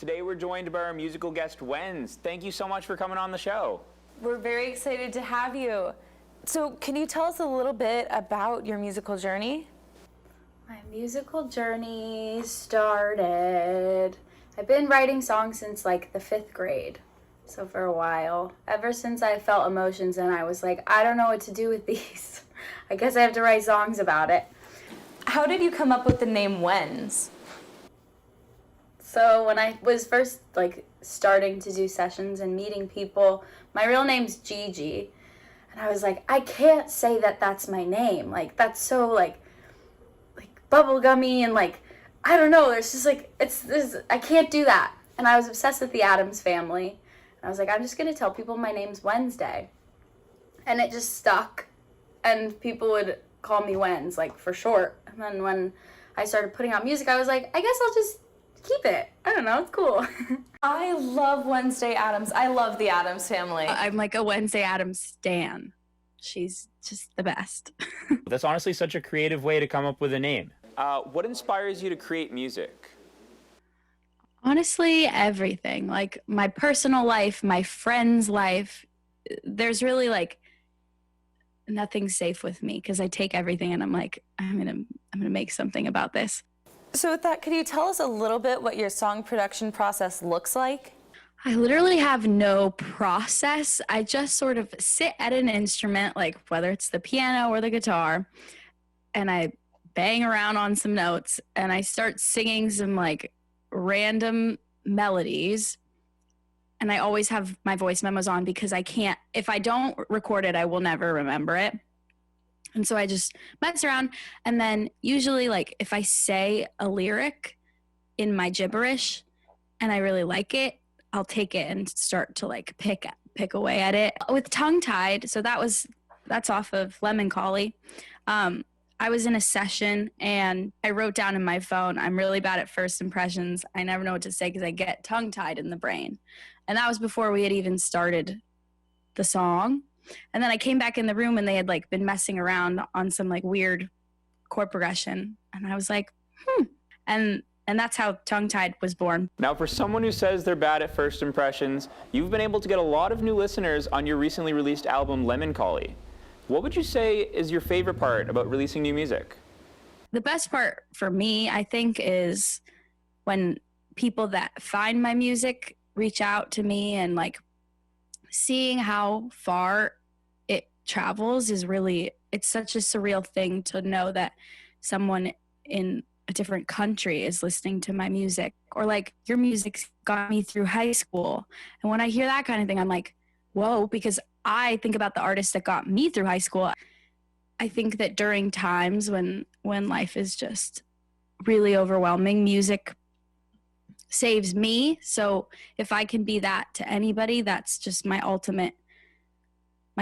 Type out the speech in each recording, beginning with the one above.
Today we're joined by our musical guest, Wens. Thank you so much for coming on the show. We're very excited to have you. So can you tell us a little bit about your musical journey? My musical journey started, I've been writing songs since like the 5th grade. So for a while, ever since I felt emotions and I was like, I don't know what to do with these. I guess I have to write songs about it. How did you come up with the name Wens? So when I was first like starting to do sessions and meeting people, my real name's Gigi. And I was like, I can't say that that's my name. Like that's so like bubblegummy and like, I don't know, there's just like, I can't do that. And I was obsessed with the Addams Family. And I was like, I'm just gonna tell people my name's Wednesday. And it just stuck. And people would call me Wens, like for short. And then when I started putting out music, I was like, I guess I'll just keep it. I don't know, it's cool. I love Wednesday Addams. I love the Addams Family. I'm like a Wednesday Addams stan. She's just the best. That's honestly such a creative way to come up with a name. What inspires you to create music? Honestly, everything. Like my personal life, my friend's life. There's really like nothing safe with me because I take everything and I'm like, I'm gonna make something about this. So with that, could you tell us a little bit what your song production process looks like? I literally have no process. I just sort of sit at an instrument, like whether it's the piano or the guitar, and I bang around on some notes and I start singing some like random melodies. And I always have my voice memos on because I can't, if I don't record it, I will never remember it. And so I just mess around. And then usually like if I say a lyric in my gibberish and I really like it, I'll take it and start to like pick away at it. With Tongue Tied, so that's off of Lemon Collie. I was in a session and I wrote down in my phone, I'm really bad at first impressions. I never know what to say because I get tongue-tied in the brain. And that was before we had even started the song. And then I came back in the room and they had like been messing around on some like weird chord progression. And I was like, And that's how Tongue Tied was born. Now, for someone who says they're bad at first impressions, you've been able to get a lot of new listeners on your recently released album, Lemon Collie. What would you say is your favorite part about releasing new music? The best part for me, I think, is when people that find my music reach out to me and like seeing how far it travels is really, it's such a surreal thing to know that someone in a different country is listening to my music, or like your music's got me through high school. And when I hear that kind of thing, I'm like, whoa, because I think about the artists that got me through high school. I think that during times when life is just really overwhelming, music saves me. So if I can be that to anybody, that's just my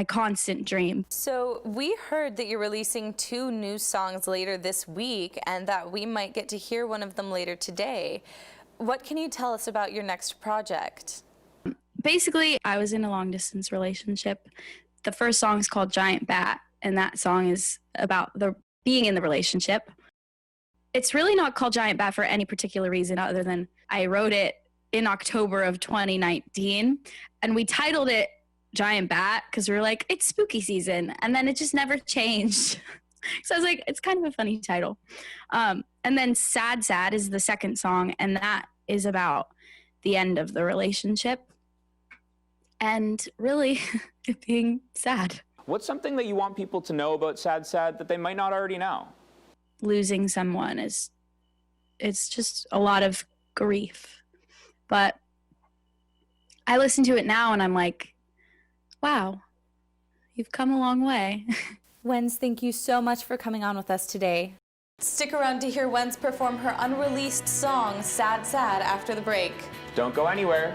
constant dream. So we heard that you're releasing 2 new songs later this week and that we might get to hear one of them later today. What can you tell us about your next project? Basically, I was in a long-distance relationship. The first song is called Giant Bat, and that song is about being in the relationship. It's really not called Giant Bat for any particular reason other than I wrote it in October of 2019, and we titled it Giant Bat because we were like, it's spooky season, and then it just never changed. So I was like, it's kind of a funny title. And then Sad Sad is the second song, and that is about the end of the relationship. And really, it being sad. What's something that you want people to know about Sad Sad that they might not already know? Losing someone it's just a lot of grief. But I listen to it now and I'm like, wow, you've come a long way. Wens, thank you so much for coming on with us today. Stick around to hear Wens perform her unreleased song, Sad Sad, after the break. Don't go anywhere.